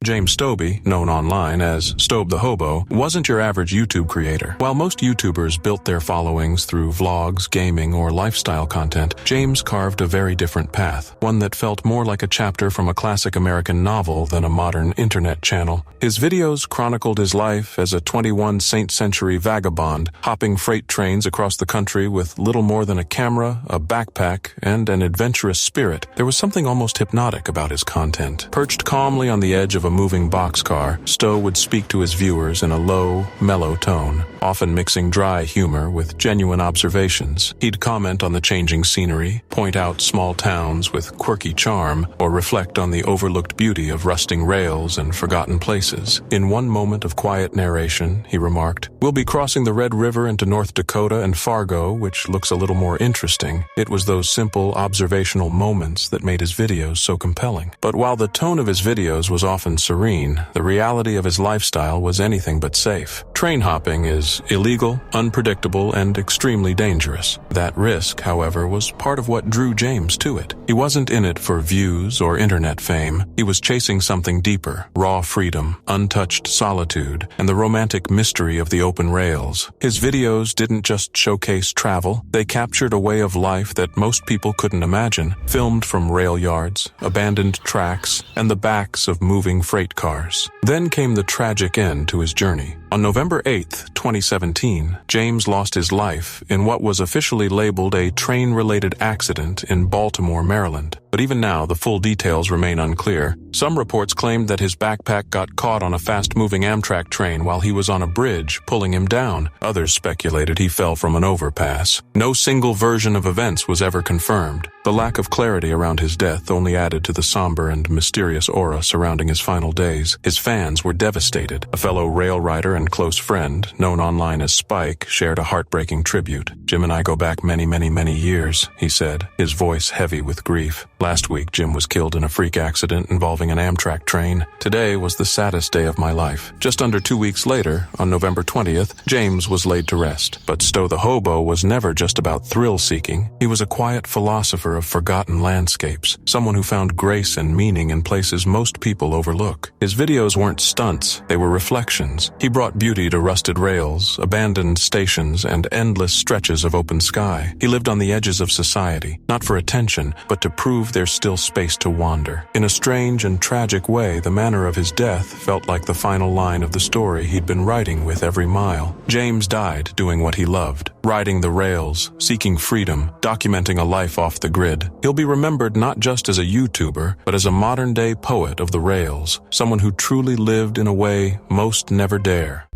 James Stobie, known online as Stobe the Hobo, wasn't your average YouTube creator. While most YouTubers built their followings through vlogs, gaming, or lifestyle content, James carved a very different path, one that felt more like a chapter from a classic American novel than a modern internet channel. His videos chronicled his life as a 21st century vagabond, hopping freight trains across the country with little more than a camera, a backpack, and an adventurous spirit. There was something almost hypnotic about his content. Perched calmly on the edge of a moving boxcar, Stowe would speak to his viewers in a low, mellow tone, often mixing dry humor with genuine observations. He'd comment on the changing scenery, point out small towns with quirky charm, or reflect on the overlooked beauty of rusting rails and forgotten places. In one moment of quiet narration, he remarked, "We'll be crossing the Red River into North Dakota and Fargo, which looks a little more interesting." It was those simple observational moments that made his videos so compelling. But while the tone of his videos was often serene, the reality of his lifestyle was anything but safe. Train hopping is illegal, unpredictable, and extremely dangerous. That risk, however, was part of what drew James to it. He wasn't in it for views or internet fame. He was chasing something deeper: raw freedom, untouched solitude, and the romantic mystery of the open rails. His videos didn't just showcase travel. They captured a way of life that most people couldn't imagine, filmed from rail yards, abandoned tracks, and the backs of moving freight cars. Then came the tragic end to his journey. On November 8, 2017, James lost his life in what was officially labeled a train-related accident in Baltimore, Maryland. But even now, the full details remain unclear. Some reports claimed that his backpack got caught on a fast-moving Amtrak train while he was on a bridge, pulling him down. Others speculated he fell from an overpass. No single version of events was ever confirmed. The lack of clarity around his death only added to the somber and mysterious aura surrounding his final days. His fans were devastated. A fellow rail rider and close friend, known online as Spike, shared a heartbreaking tribute. "Jim and I go back many, many, many years," he said, his voice heavy with grief. "Last week, Jim was killed in a freak accident involving an Amtrak train. Today was the saddest day of my life." Just under 2 weeks later, on November 20th, James was laid to rest. But Stowe the Hobo was never just about thrill-seeking. He was a quiet philosopher of forgotten landscapes, someone who found grace and meaning in places most people overlook. His videos weren't stunts, they were reflections. He brought beauty to rusted rails, abandoned stations, and endless stretches of open sky. He lived on the edges of society, not for attention, but to prove prove there's still space to wander. In a strange and tragic way, the manner of his death felt like the final line of the story he'd been writing with every mile. James died doing what he loved, riding the rails, seeking freedom, documenting a life off the grid. He'll be remembered not just as a YouTuber, but as a modern-day poet of the rails, someone who truly lived in a way most never dare.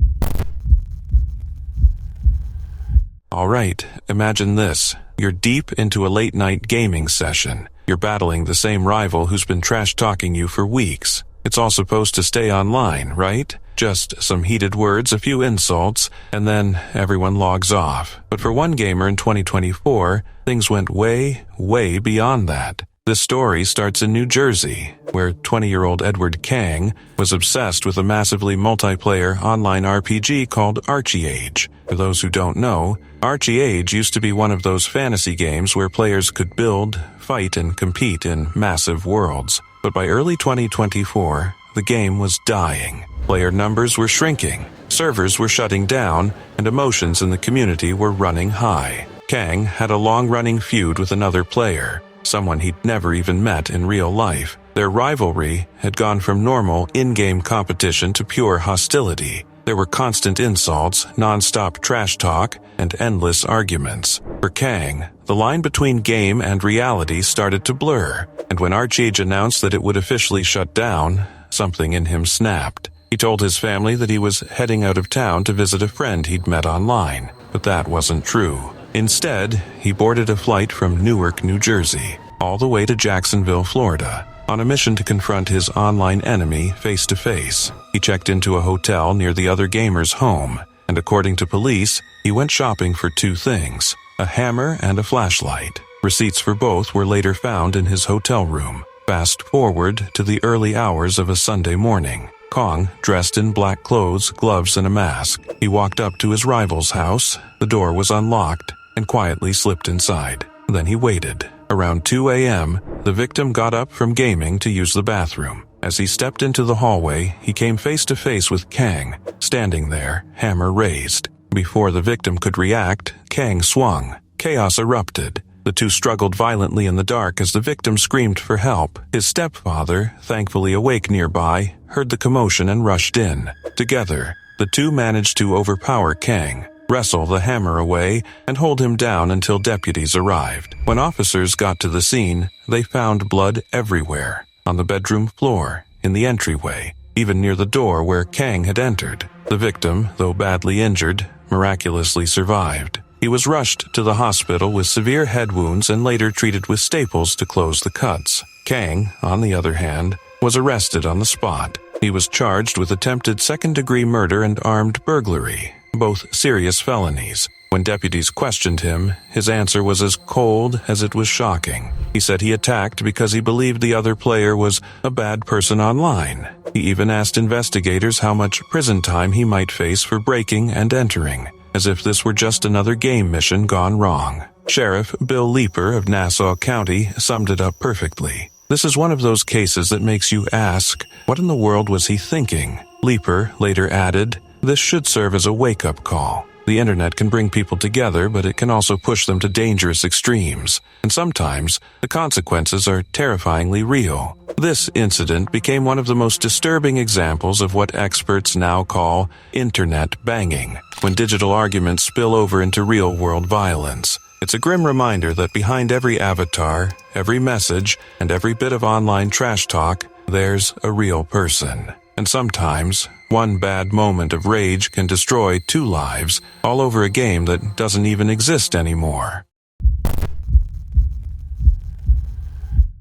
Alright, imagine this. You're deep into a late-night gaming session. You're battling the same rival who's been trash-talking you for weeks. It's all supposed to stay online, right? Just some heated words, a few insults, and then everyone logs off. But for one gamer in 2024, things went way, way beyond that. This story starts in New Jersey, where 20-year-old Edward Kang was obsessed with a massively multiplayer online RPG called Archie Age. For those who don't know, Archie Age used to be one of those fantasy games where players could build, fight, and compete in massive worlds. But by early 2024, the game was dying. Player numbers were shrinking, servers were shutting down, and emotions in the community were running high. Kang had a long-running feud with another player, someone he'd never even met in real life. Their rivalry had gone from normal in-game competition to pure hostility. There were constant insults, non-stop trash talk, and endless arguments. For Kang, the line between game and reality started to blur, and when Archie announced that it would officially shut down, something in him snapped. He told his family that he was heading out of town to visit a friend he'd met online, but that wasn't true. Instead, he boarded a flight from Newark, New Jersey, all the way to Jacksonville, Florida, on a mission to confront his online enemy face to face. He checked into a hotel near the other gamer's home, and according to police, he went shopping for two things: a hammer and a flashlight. Receipts for both were later found in his hotel room. Fast forward to the early hours of a Sunday morning. Kong, dressed in black clothes, gloves, and a mask. He walked up to his rival's house. The door was unlocked, and quietly slipped inside. Then he waited. Around 2 a.m., the victim got up from gaming to use the bathroom. As he stepped into the hallway, he came face to face with Kang, standing there, hammer raised. Before the victim could react, Kang swung. Chaos erupted. The two struggled violently in the dark as the victim screamed for help. His stepfather, thankfully awake nearby, heard the commotion and rushed in. Together, the two managed to overpower Kang, wrestle the hammer away, and hold him down until deputies arrived. When officers got to the scene, they found blood everywhere, on the bedroom floor, in the entryway, even near the door where Kang had entered. The victim, though badly injured, miraculously survived. He was rushed to the hospital with severe head wounds and later treated with staples to close the cuts. Kang, on the other hand, was arrested on the spot. He was charged with attempted second-degree murder and armed burglary, both serious felonies. When deputies questioned him, his answer was as cold as it was shocking. He said he attacked because he believed the other player was a bad person online. He even asked investigators how much prison time he might face for breaking and entering, as if this were just another game mission gone wrong. Sheriff Bill Leeper of Nassau County summed it up perfectly. This is one of those cases that makes you ask, what in the world was he thinking? Leeper later added, this should serve as a wake-up call. The internet can bring people together, but it can also push them to dangerous extremes. And sometimes, the consequences are terrifyingly real. This incident became one of the most disturbing examples of what experts now call internet banging, when digital arguments spill over into real-world violence. It's a grim reminder that behind every avatar, every message, and every bit of online trash talk, there's a real person. And sometimes, one bad moment of rage can destroy 2 lives, all over a game that doesn't even exist anymore.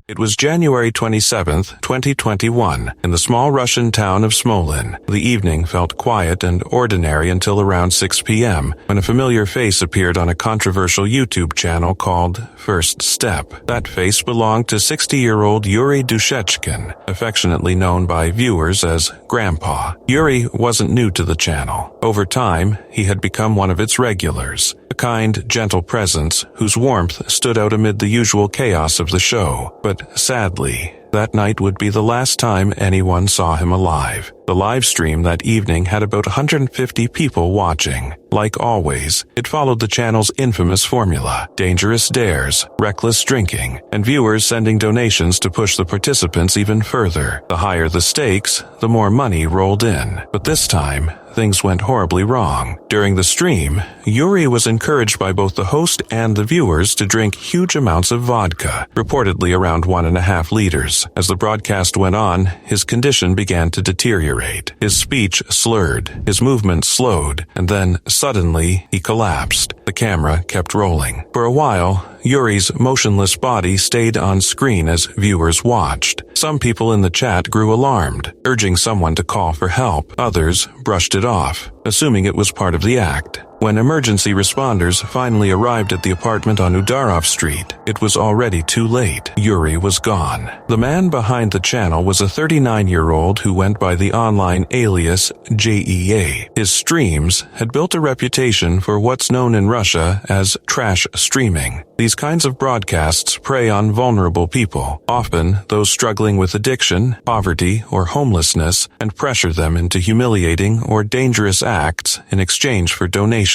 It was January 27, 2021, in the small Russian town of Smolin. The evening felt quiet and ordinary until around 6 p.m., when a familiar face appeared on a controversial YouTube channel called First Step. That face belonged to 60-year-old Yuri Dushechkin, affectionately known by viewers as Grandpa. Yuri wasn't new to the channel. Over time, he had become one of its regulars, a kind, gentle presence whose warmth stood out amid the usual chaos of the show. But sadly, That night would be the last time anyone saw him alive. The live stream that evening had about 150 people watching. Like always, it followed the channel's infamous formula: dangerous dares, reckless drinking, and viewers sending donations to push the participants even further. The higher the stakes, the more money rolled in. But this time, things went horribly wrong. During the stream, Yuri was encouraged by both the host and the viewers to drink huge amounts of vodka, reportedly around 1.5 liters. As the broadcast went on, his condition began to deteriorate. His speech slurred, his movements slowed, and then suddenly he collapsed. The camera kept rolling. For a while, Yuri's motionless body stayed on screen as viewers watched. Some people in the chat grew alarmed, urging someone to call for help. Others brushed it off, assuming it was part of the act. When emergency responders finally arrived at the apartment on Udarov Street, it was already too late. Yuri was gone. The man behind the channel was a 39-year-old who went by the online alias JEA. His streams had built a reputation for what's known in Russia as trash streaming. These kinds of broadcasts prey on vulnerable people, often those struggling with addiction, poverty, or homelessness, and pressure them into humiliating or dangerous acts in exchange for donations.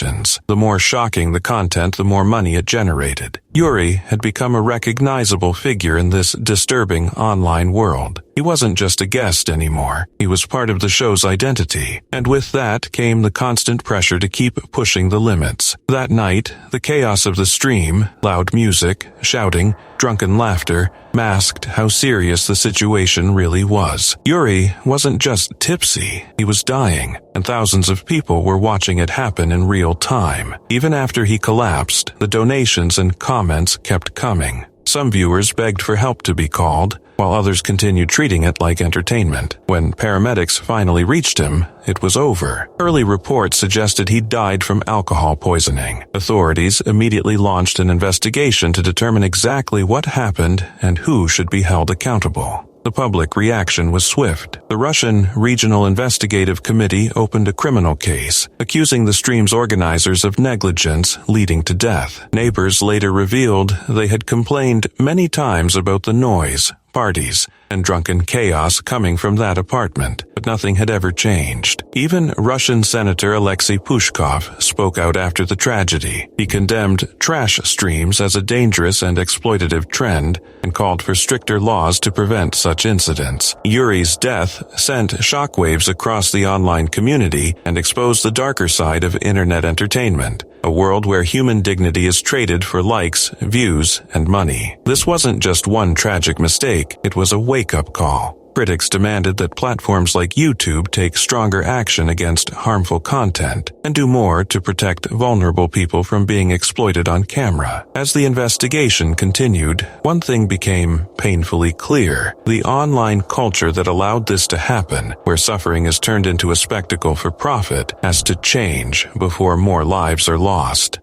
The more shocking the content, the more money it generated. Yuri had become a recognizable figure in this disturbing online world. He wasn't just a guest anymore. He was part of the show's identity, and with that came the constant pressure to keep pushing the limits. That night, the chaos of the stream, loud music, shouting, drunken laughter, masked how serious the situation really was. Yuri wasn't just tipsy, he was dying, and thousands of people were watching it happen in real time. Even after he collapsed, the donations and comments kept coming. Some viewers begged for help to be called, while others continued treating it like entertainment. When paramedics finally reached him, it was over. Early reports suggested he died from alcohol poisoning. Authorities immediately launched an investigation to determine exactly what happened and who should be held accountable. The public reaction was swift. The Russian Regional Investigative Committee opened a criminal case, accusing the stream's organizers of negligence leading to death. Neighbors later revealed they had complained many times about the noise, parties, and drunken chaos coming from that apartment, but nothing had ever changed. Even Russian Senator Alexei Pushkov spoke out after the tragedy. He condemned trash streams as a dangerous and exploitative trend and called for stricter laws to prevent such incidents. Yuri's death sent shockwaves across the online community and exposed the darker side of internet entertainment, a world where human dignity is traded for likes, views, and money. This wasn't just one tragic mistake, it was a wake-up call. Critics demanded that platforms like YouTube take stronger action against harmful content and do more to protect vulnerable people from being exploited on camera. As the investigation continued, one thing became painfully clear: the online culture that allowed this to happen, where suffering is turned into a spectacle for profit, has to change before more lives are lost.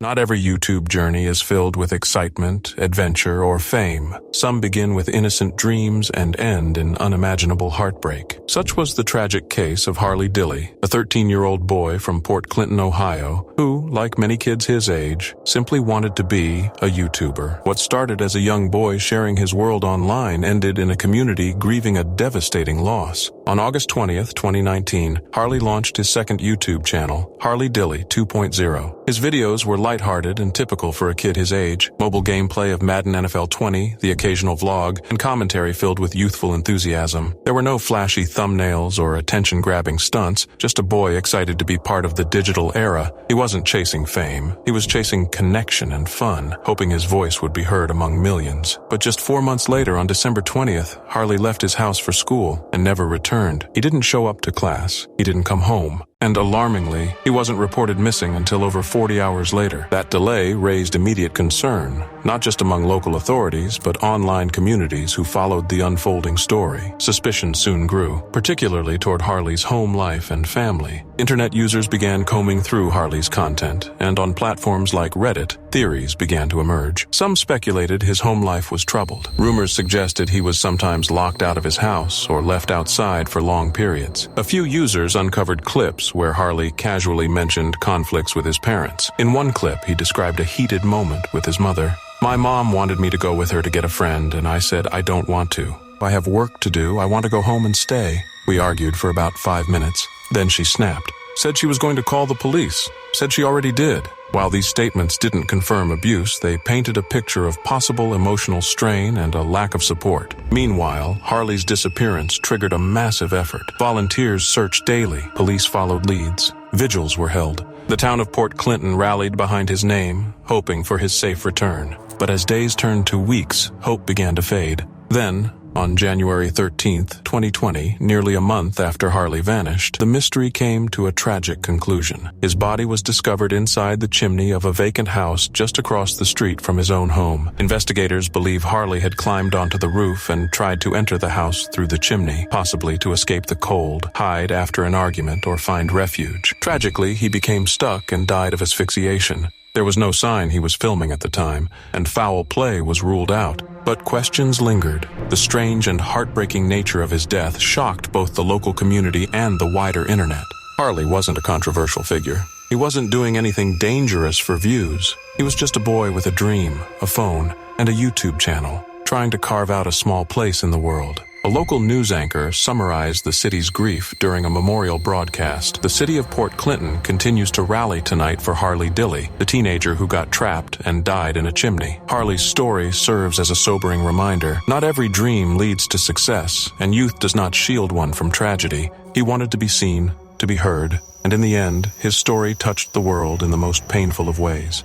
Not every YouTube journey is filled with excitement, adventure, or fame. Some begin with innocent dreams and end in unimaginable heartbreak. Such was the tragic case of Harley Dilley, a 13-year-old boy from Port Clinton, Ohio, who, like many kids his age, simply wanted to be a YouTuber. What started as a young boy sharing his world online ended in a community grieving a devastating loss. On August 20th, 2019, Harley launched his second YouTube channel, Harley Dilley 2.0. His videos were lighthearted and typical for a kid his age: mobile gameplay of Madden NFL 20, the occasional vlog, and commentary filled with youthful enthusiasm. There were no flashy thumbnails or attention-grabbing stunts, just a boy excited to be part of the digital era. He wasn't chasing fame. He was chasing connection and fun, hoping his voice would be heard among millions. But just 4 months later, on December 20th, Harley left his house for school and never returned. He didn't show up to class. He didn't come home. And alarmingly, he wasn't reported missing until over 40 hours later. That delay raised immediate concern, not just among local authorities, but online communities who followed the unfolding story. Suspicion soon grew, particularly toward Harley's home life and family. Internet users began combing through Harley's content, and on platforms like Reddit, theories began to emerge. Some speculated his home life was troubled. Rumors suggested he was sometimes locked out of his house or left outside for long periods. A few users uncovered clips where Harley casually mentioned conflicts with his parents. In one clip, he described a heated moment with his mother. My mom wanted me to go with her to get a friend, and I said I don't want to. I have work to do. I want to go home and stay. We argued for about 5 minutes. Then she snapped. Said she was going to call the police. Said she already did. While these statements didn't confirm abuse, they painted a picture of possible emotional strain and a lack of support. Meanwhile, Harley's disappearance triggered a massive effort. Volunteers searched daily. Police followed leads. Vigils were held. The town of Port Clinton rallied behind his name, hoping for his safe return. But as days turned to weeks, hope began to fade. Then, on January 13th, 2020, nearly a month after Harley vanished, the mystery came to a tragic conclusion. His body was discovered inside the chimney of a vacant house just across the street from his own home. Investigators believe Harley had climbed onto the roof and tried to enter the house through the chimney, possibly to escape the cold, hide after an argument, or find refuge. Tragically, he became stuck and died of asphyxiation. There was no sign he was filming at the time, and foul play was ruled out. But questions lingered. The strange and heartbreaking nature of his death shocked both the local community and the wider internet. Harley wasn't a controversial figure. He wasn't doing anything dangerous for views. He was just a boy with a dream, a phone, and a YouTube channel, trying to carve out a small place in the world. A local news anchor summarized the city's grief during a memorial broadcast. The city of Port Clinton continues to rally tonight for Harley Dilley, the teenager who got trapped and died in a chimney. Harley's story serves as a sobering reminder. Not every dream leads to success, and youth does not shield one from tragedy. He wanted to be seen, to be heard, and in the end, his story touched the world in the most painful of ways.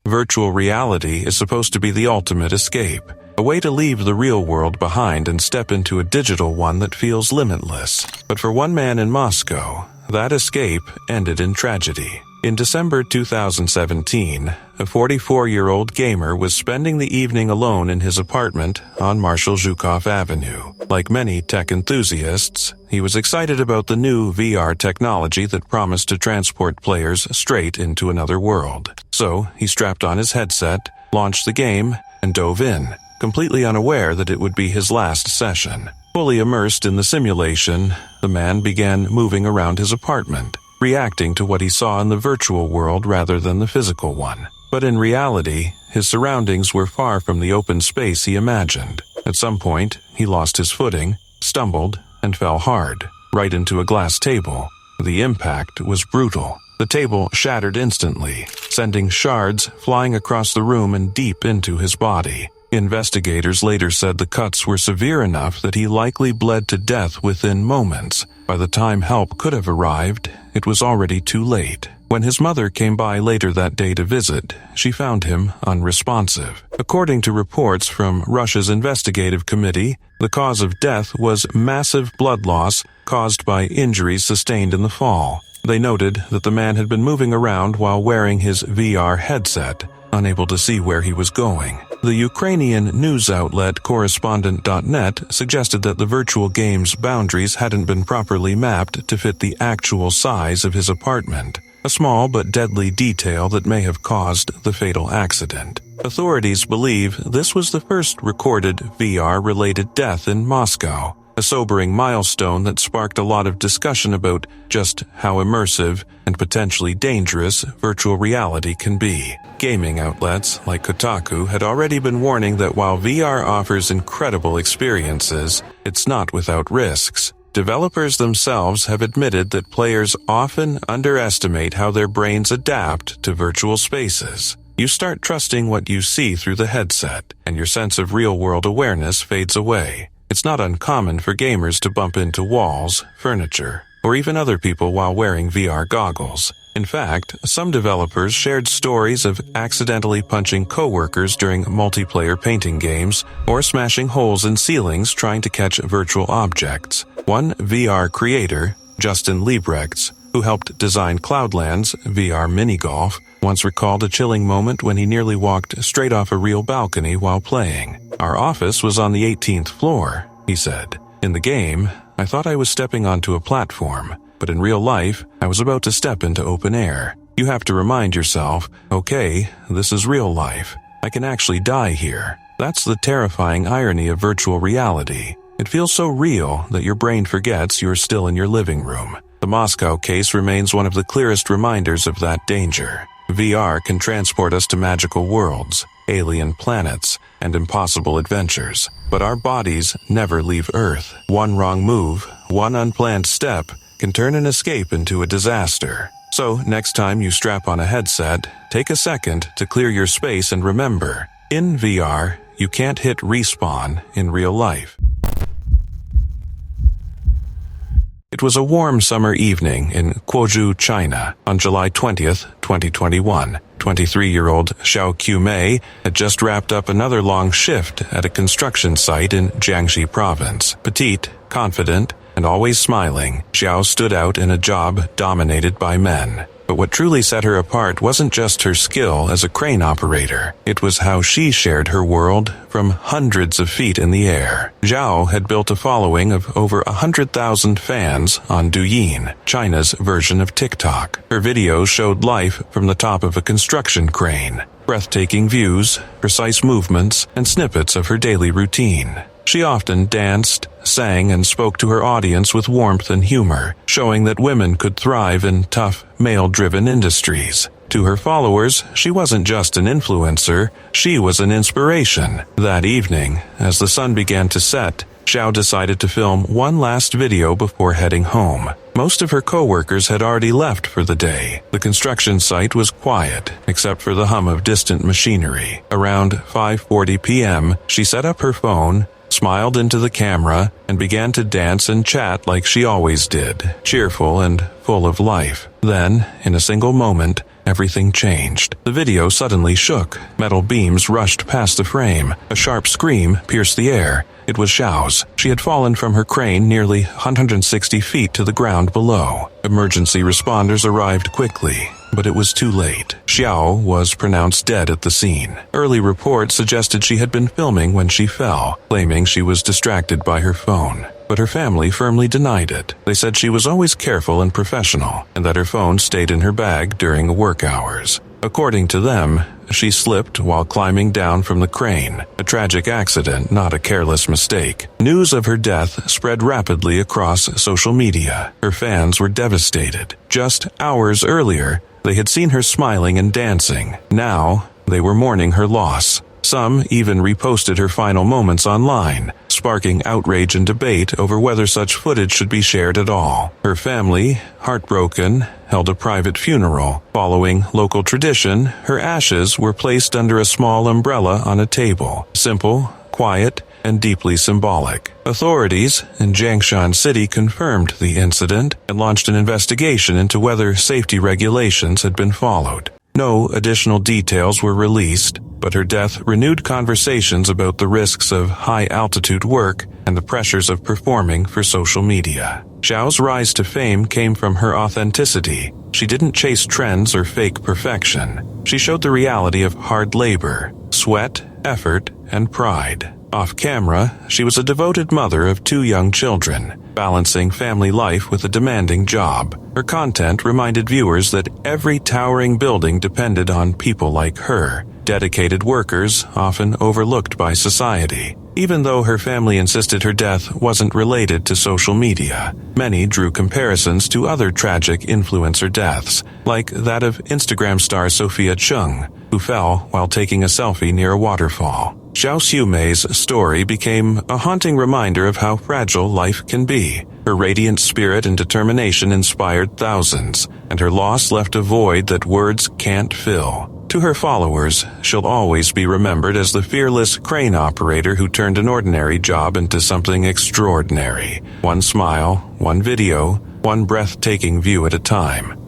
Virtual reality is supposed to be the ultimate escape, a way to leave the real world behind and step into a digital one that feels limitless. But for one man in Moscow, that escape ended in tragedy. In December 2017, a 44-year-old gamer was spending the evening alone in his apartment on Marshal Zhukov Avenue. Like many tech enthusiasts, he was excited about the new VR technology that promised to transport players straight into another world. So, he strapped on his headset, launched the game, and dove in, completely unaware that it would be his last session. Fully immersed in the simulation, the man began moving around his apartment, reacting to what he saw in the virtual world rather than the physical one. But in reality, his surroundings were far from the open space he imagined. At some point, he lost his footing, stumbled, and fell hard, right into a glass table. The impact was brutal. The table shattered instantly, sending shards flying across the room and deep into his body. Investigators later said the cuts were severe enough that he likely bled to death within moments. By the time help could have arrived, it was already too late. When his mother came by later that day to visit, she found him unresponsive. According to reports from Russia's investigative committee, the cause of death was massive blood loss caused by injuries sustained in the fall. They noted that the man had been moving around while wearing his VR headset, unable to see where he was going. The Ukrainian news outlet Correspondent.net suggested that the virtual game's boundaries hadn't been properly mapped to fit the actual size of his apartment, a small but deadly detail that may have caused the fatal accident. Authorities believe this was the first recorded VR-related death in Moscow, a sobering milestone that sparked a lot of discussion about just how immersive and potentially dangerous virtual reality can be. Gaming outlets like Kotaku had already been warning that while VR offers incredible experiences, it's not without risks. Developers themselves have admitted that players often underestimate how their brains adapt to virtual spaces. You start trusting what you see through the headset, and your sense of real-world awareness fades away. It's not uncommon for gamers to bump into walls, furniture, or even other people while wearing VR goggles. In fact, some developers shared stories of accidentally punching coworkers during multiplayer painting games or smashing holes in ceilings trying to catch virtual objects. One VR creator, Justin Liebrechts, who helped design Cloudland's VR mini-golf, once recalled a chilling moment when he nearly walked straight off a real balcony while playing. "Our office was on the 18th floor," he said. "In the game, I thought I was stepping onto a platform, but in real life, I was about to step into open air. You have to remind yourself, okay, this is real life. I can actually die here." That's the terrifying irony of virtual reality. It feels so real that your brain forgets you're still in your living room. The Moscow case remains one of the clearest reminders of that danger. VR can transport us to magical worlds, alien planets, and impossible adventures. But our bodies never leave Earth. One wrong move, one unplanned step, can turn an escape into a disaster. So, next time you strap on a headset, take a second to clear your space and remember, in VR, you can't hit respawn in real life. It was a warm summer evening in Quozhou, China, on July 20th, 2021. 23-year-old Xiao Qumei had just wrapped up another long shift at a construction site in Jiangxi province. Petite, confident, and always smiling, Xiao stood out in a job dominated by men. But what truly set her apart wasn't just her skill as a crane operator. It was how she shared her world from hundreds of feet in the air. Zhao had built a following of over 100,000 fans on Douyin, China's version of TikTok. Her videos showed life from the top of a construction crane. Breathtaking views, precise movements, and snippets of her daily routine. She often danced, sang, and spoke to her audience with warmth and humor, showing that women could thrive in tough, male-driven industries. To her followers, she wasn't just an influencer, she was an inspiration. That evening, as the sun began to set, Xiao decided to film one last video before heading home. Most of her co-workers had already left for the day. The construction site was quiet, except for the hum of distant machinery. Around 5:40 p.m., she set up her phone, smiled into the camera, and began to dance and chat like she always did, cheerful and full of life. Then, in a single moment, everything changed. The video suddenly shook. Metal beams rushed past the frame. A sharp scream pierced the air. It was Xiao's. She had fallen from her crane nearly 160 feet to the ground below. Emergency responders arrived quickly, but it was too late. Xiao was pronounced dead at the scene. Early reports suggested she had been filming when she fell, claiming she was distracted by her phone. But her family firmly denied it. They said she was always careful and professional, and that her phone stayed in her bag during work hours. According to them, she slipped while climbing down from the crane. A tragic accident, not a careless mistake. News of her death spread rapidly across social media. Her fans were devastated. Just hours earlier, they had seen her smiling and dancing. Now, they were mourning her loss. Some even reposted her final moments online, sparking outrage and debate over whether such footage should be shared at all. Her family, heartbroken, held a private funeral. Following local tradition, her ashes were placed under a small umbrella on a table. Simple, quiet, and deeply symbolic. Authorities in Jiangshan City confirmed the incident and launched an investigation into whether safety regulations had been followed. No additional details were released, but her death renewed conversations about the risks of high-altitude work and the pressures of performing for social media. Xiao's rise to fame came from her authenticity. She didn't chase trends or fake perfection. She showed the reality of hard labor, sweat, effort, and pride. Off camera, she was a devoted mother of 2 young children, balancing family life with a demanding job. Her content reminded viewers that every towering building depended on people like her, dedicated workers often overlooked by society. Even though her family insisted her death wasn't related to social media, many drew comparisons to other tragic influencer deaths, like that of Instagram star Sophia Chung, who fell while taking a selfie near a waterfall. Xiao Xumei's story became a haunting reminder of how fragile life can be. Her radiant spirit and determination inspired thousands, and her loss left a void that words can't fill. To her followers, she'll always be remembered as the fearless crane operator who turned an ordinary job into something extraordinary. One smile, one video, one breathtaking view at a time.